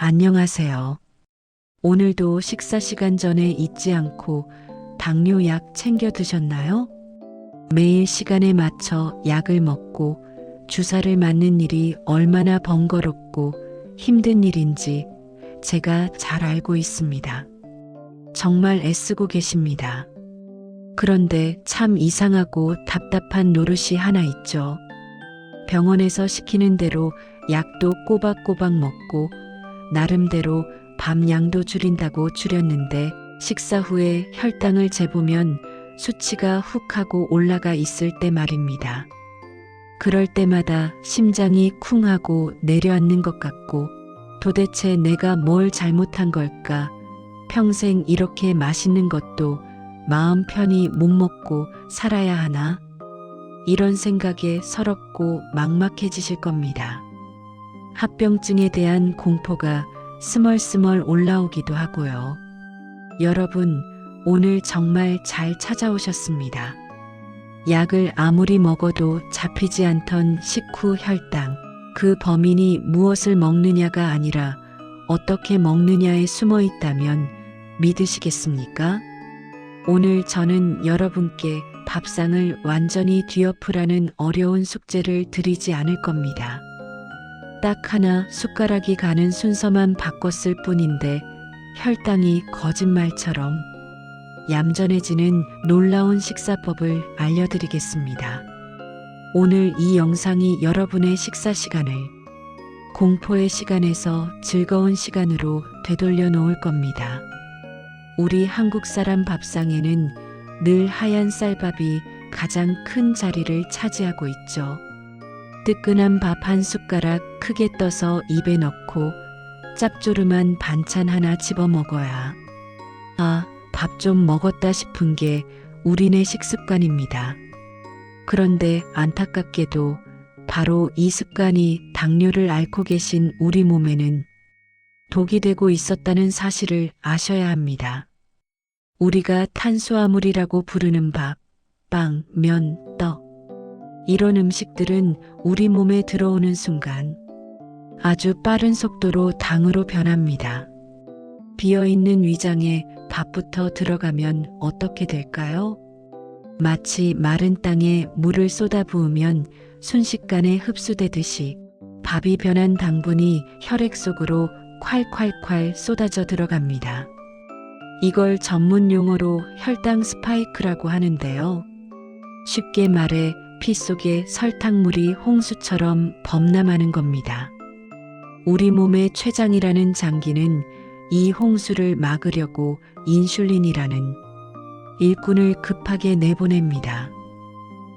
안녕하세요. 오늘도 식사 시간 전에 잊지 않고 당뇨약 챙겨 드셨나요? 매일 시간에 맞춰 약을 먹고 주사를 맞는 일이 얼마나 번거롭고 힘든 일인지 제가 잘 알고 있습니다. 정말 애쓰고 계십니다. 그런데 참 이상하고 답답한 노릇이 하나 있죠. 병원에서 시키는 대로 약도 꼬박꼬박 먹고 나름대로 밥 양도 줄인다고 줄였는데 식사 후에 혈당을 재보면 수치가 훅 하고 올라가 있을 때 말입니다. 그럴 때마다 심장이 쿵 하고 내려앉는 것 같고 도대체 내가 뭘 잘못한 걸까? 평생 이렇게 맛있는 것도 마음 편히 못 먹고 살아야 하나? 이런 생각에 서럽고 막막해지실 겁니다. 합병증에 대한 공포가 스멀스멀 올라오기도 하고요. 여러분, 오늘 정말 잘 찾아오셨습니다. 약을 아무리 먹어도 잡히지 않던 식후 혈당, 그 범인이 무엇을 먹느냐가 아니라 어떻게 먹느냐에 숨어 있다면 믿으시겠습니까? 오늘 저는 여러분께 밥상을 완전히 뒤엎으라는 어려운 숙제를 드리지 않을 겁니다. 딱 하나 숟가락이 가는 순서만 바꿨을 뿐인데 혈당이 거짓말처럼 얌전해지는 놀라운 식사법을 알려드리겠습니다. 오늘 이 영상이 여러분의 식사 시간을 공포의 시간에서 즐거운 시간으로 되돌려 놓을 겁니다. 우리 한국 사람 밥상에는 늘 하얀 쌀밥이 가장 큰 자리를 차지하고 있죠. 뜨끈한 밥 한 숟가락 크게 떠서 입에 넣고 짭조름한 반찬 하나 집어 먹어야 밥 좀 먹었다 싶은 게 우리네 식습관입니다. 그런데 안타깝게도 바로 이 습관이 당뇨를 앓고 계신 우리 몸에는 독이 되고 있었다는 사실을 아셔야 합니다. 우리가 탄수화물이라고 부르는 밥, 빵, 면, 떡 이런 음식들은 우리 몸에 들어오는 순간 아주 빠른 속도로 당으로 변합니다. 비어있는 위장에 밥부터 들어가면 어떻게 될까요? 마치 마른 땅에 물을 쏟아 부으면 순식간에 흡수되듯이 밥이 변한 당분이 혈액 속으로 콸콸콸 쏟아져 들어갑니다. 이걸 전문 용어로 혈당 스파이크라고 하는데요. 쉽게 말해 피 속에 설탕물이 홍수처럼 범람하는 겁니다. 우리 몸의 췌장이라는 장기는 이 홍수를 막으려고 인슐린이라는 일꾼을 급하게 내보냅니다.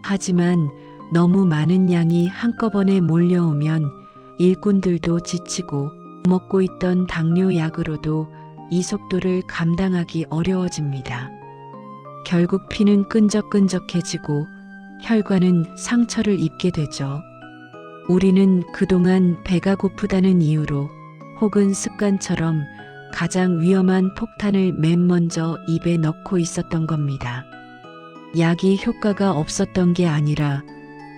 하지만 너무 많은 양이 한꺼번에 몰려오면 일꾼들도 지치고 먹고 있던 당뇨약으로도 이 속도를 감당하기 어려워집니다. 결국 피는 끈적끈적해지고 혈관은 상처를 입게 되죠. 우리는 그동안 배가 고프다는 이유로 혹은 습관처럼 가장 위험한 폭탄을 맨 먼저 입에 넣고 있었던 겁니다. 약이 효과가 없었던 게 아니라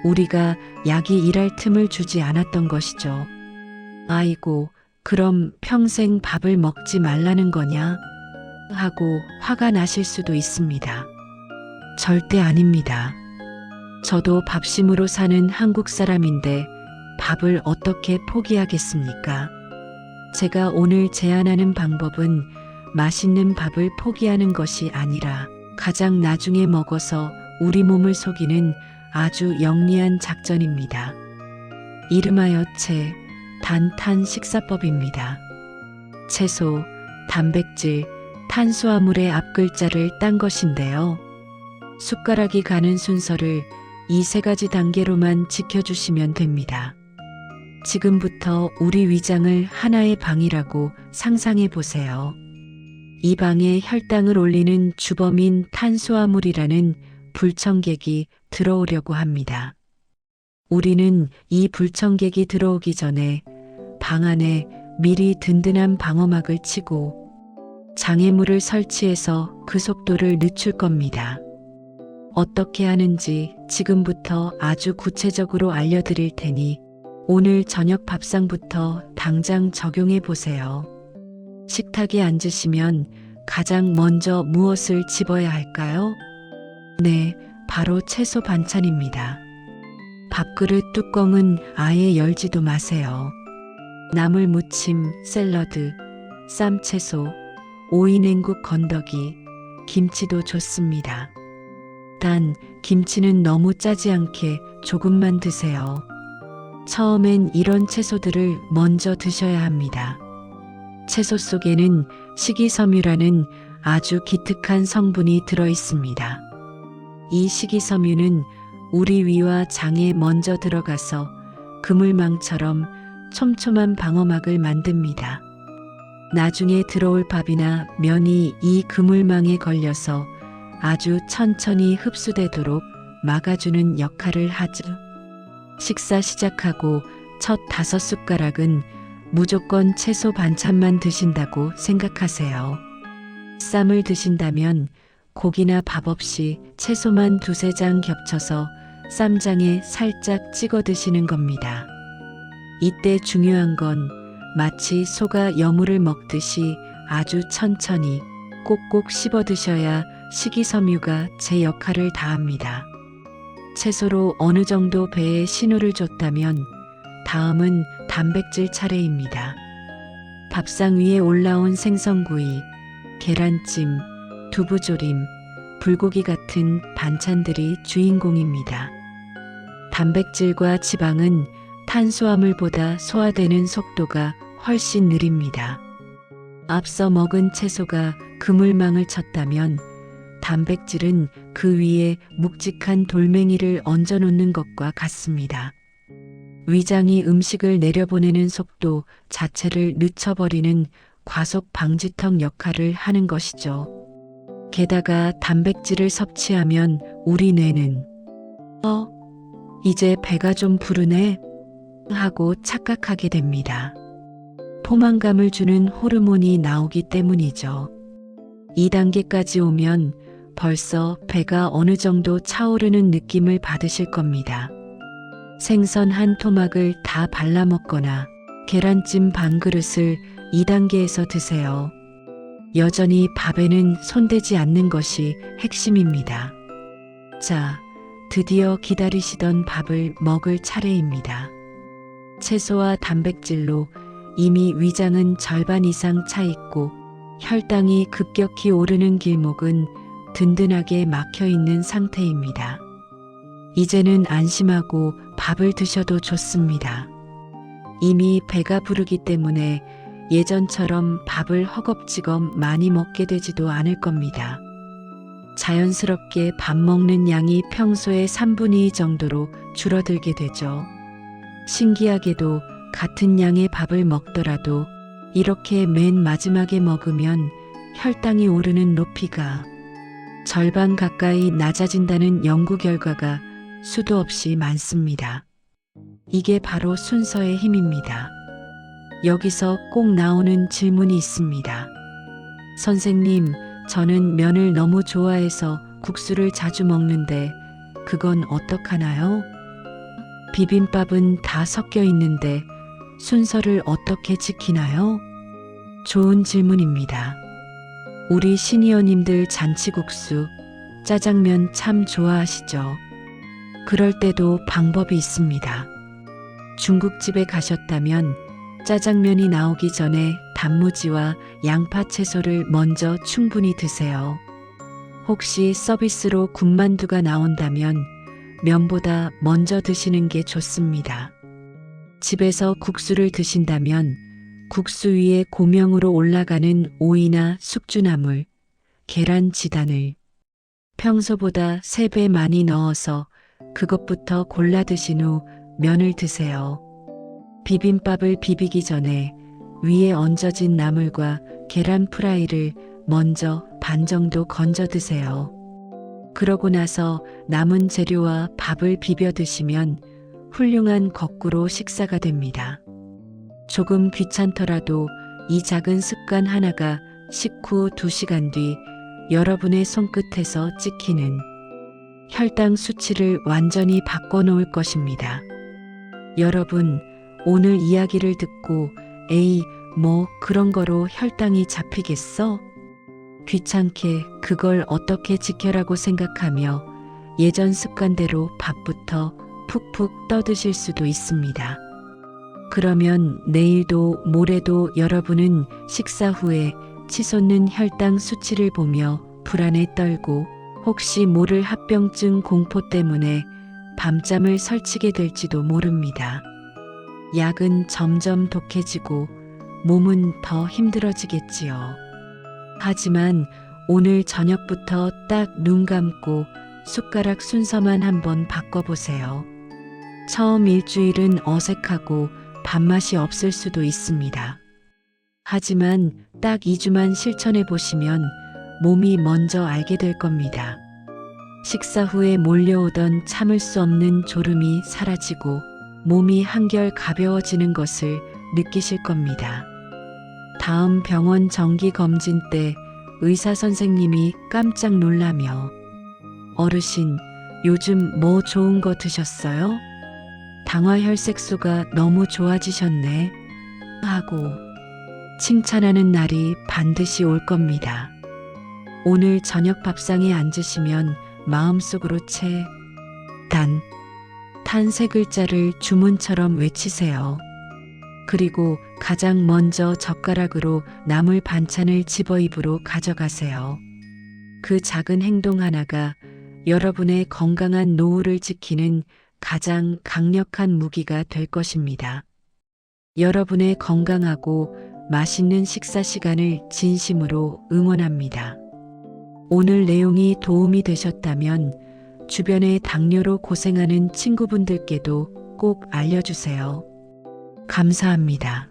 우리가 약이 일할 틈을 주지 않았던 것이죠. 아이고, 그럼 평생 밥을 먹지 말라는 거냐? 하고 화가 나실 수도 있습니다. 절대 아닙니다. 저도 밥심으로 사는 한국 사람인데 밥을 어떻게 포기하겠습니까? 제가 오늘 제안하는 방법은 맛있는 밥을 포기하는 것이 아니라 가장 나중에 먹어서 우리 몸을 속이는 아주 영리한 작전입니다. 이름하여 단탄 식사법입니다. 채소, 단백질, 탄수화물의 앞글자를 딴 것인데요. 숟가락이 가는 순서를 이 세 가지 단계로만 지켜주시면 됩니다. 지금부터 우리 위장을 하나의 방이라고 상상해 보세요. 이 방에 혈당을 올리는 주범인 탄수화물이라는 불청객이 들어오려고 합니다. 우리는 이 불청객이 들어오기 전에 방 안에 미리 든든한 방어막을 치고 장애물을 설치해서 그 속도를 늦출 겁니다. 어떻게 하는지 지금부터 아주 구체적으로 알려드릴 테니 오늘 저녁 밥상부터 당장 적용해 보세요. 식탁에 앉으시면 가장 먼저 무엇을 집어야 할까요? 네, 바로 채소 반찬입니다. 밥그릇 뚜껑은 아예 열지도 마세요. 나물 무침, 샐러드, 쌈채소, 오이 냉국 건더기, 김치도 좋습니다. 단, 김치는 너무 짜지 않게 조금만 드세요. 처음엔 이런 채소들을 먼저 드셔야 합니다. 채소 속에는 식이섬유라는 아주 기특한 성분이 들어 있습니다. 이 식이섬유는 우리 위와 장에 먼저 들어가서 그물망처럼 촘촘한 방어막을 만듭니다. 나중에 들어올 밥이나 면이 이 그물망에 걸려서 아주 천천히 흡수되도록 막아주는 역할을 하죠. 식사 시작하고 첫 5숟가락은 무조건 채소 반찬만 드신다고 생각하세요. 쌈을 드신다면 고기나 밥 없이 채소만 2-3장 겹쳐서 쌈장에 살짝 찍어 드시는 겁니다. 이때 중요한 건 마치 소가 여물을 먹듯이 아주 천천히 꼭꼭 씹어 드셔야 식이섬유가 제 역할을 다합니다. 채소로 어느 정도 배에 신호를 줬다면 다음은 단백질 차례입니다. 밥상 위에 올라온 생선구이, 계란찜, 두부조림, 불고기 같은 반찬들이 주인공입니다. 단백질과 지방은 탄수화물보다 소화되는 속도가 훨씬 느립니다. 앞서 먹은 채소가 그물망을 쳤다면 단백질은 그 위에 묵직한 돌멩이를 얹어놓는 것과 같습니다. 위장이 음식을 내려보내는 속도 자체를 늦춰버리는 과속 방지턱 역할을 하는 것이죠. 게다가 단백질을 섭취하면 우리 뇌는 이제 배가 좀 부르네 하고 착각하게 됩니다. 포만감을 주는 호르몬이 나오기 때문이죠. 2단계까지 오면 벌써 배가 어느 정도 차오르는 느낌을 받으실 겁니다. 생선 한 토막을 다 발라 먹거나 계란찜 반 그릇을 2단계에서 드세요. 여전히 밥에는 손대지 않는 것이 핵심입니다. 자, 드디어 기다리시던 밥을 먹을 차례입니다. 채소와 단백질로 이미 위장은 절반 이상 차 있고 혈당이 급격히 오르는 길목은 든든하게 막혀 있는 상태입니다. 이제는 안심하고 밥을 드셔도 좋습니다. 이미 배가 부르기 때문에 예전처럼 밥을 허겁지겁 많이 먹게 되지도 않을 겁니다. 자연스럽게 밥 먹는 양이 평소의 3분의 2 정도로 줄어들게 되죠. 신기하게도 같은 양의 밥을 먹더라도 이렇게 맨 마지막에 먹으면 혈당이 오르는 높이가 절반 가까이 낮아진다는 연구 결과가 수도 없이 많습니다. 이게 바로 순서의 힘입니다. 여기서 꼭 나오는 질문이 있습니다. 선생님, 저는 면을 너무 좋아해서 국수를 자주 먹는데 그건 어떡하나요? 비빔밥은 다 섞여 있는데 순서를 어떻게 지키나요? 좋은 질문입니다. 우리 시니어님들 잔치국수, 짜장면 참 좋아하시죠? 그럴 때도 방법이 있습니다. 중국집에 가셨다면 짜장면이 나오기 전에 단무지와 양파 채소를 먼저 충분히 드세요. 혹시 서비스로 군만두가 나온다면 면보다 먼저 드시는 게 좋습니다. 집에서 국수를 드신다면 국수 위에 고명으로 올라가는 오이나 숙주나물, 계란 지단을 평소보다 3배 많이 넣어서 그것부터 골라 드신 후 면을 드세요. 비빔밥을 비비기 전에 위에 얹어진 나물과 계란 프라이를 먼저 반 정도 건져 드세요. 그러고 나서 남은 재료와 밥을 비벼 드시면 훌륭한 거꾸로 식사가 됩니다. 조금 귀찮더라도 이 작은 습관 하나가 식후 2시간 뒤 여러분의 손끝에서 찍히는 혈당 수치를 완전히 바꿔놓을 것입니다. 여러분, 오늘 이야기를 듣고 에이, 뭐 그런 거로 혈당이 잡히겠어? 귀찮게 그걸 어떻게 지켜라고 생각하며 예전 습관대로 밥부터 푹푹 떠드실 수도 있습니다. 그러면 내일도 모레도 여러분은 식사 후에 치솟는 혈당 수치를 보며 불안에 떨고 혹시 모를 합병증 공포 때문에 밤잠을 설치게 될지도 모릅니다. 약은 점점 독해지고 몸은 더 힘들어지겠지요. 하지만 오늘 저녁부터 딱 눈 감고 숟가락 순서만 한번 바꿔보세요. 처음 일주일은 어색하고 밥맛이 없을 수도 있습니다. 하지만 딱 2주만 실천해 보시면 몸이 먼저 알게 될 겁니다. 식사 후에 몰려오던 참을 수 없는 졸음이 사라지고 몸이 한결 가벼워지는 것을 느끼실 겁니다. 다음 병원 정기 검진 때 의사 선생님이 깜짝 놀라며 어르신, 요즘 뭐 좋은 거 드셨어요? 당화혈색소가 너무 좋아지셨네. 하고 칭찬하는 날이 반드시 올 겁니다. 오늘 저녁 밥상에 앉으시면 마음속으로 탄 세 글자를 주문처럼 외치세요. 그리고 가장 먼저 젓가락으로 나물 반찬을 집어 입으로 가져가세요. 그 작은 행동 하나가 여러분의 건강한 노후를 지키는 가장 강력한 무기가 될 것입니다. 여러분의 건강하고 맛있는 식사 시간을 진심으로 응원합니다. 오늘 내용이 도움이 되셨다면 주변에 당뇨로 고생하는 친구분들께도 꼭 알려주세요. 감사합니다.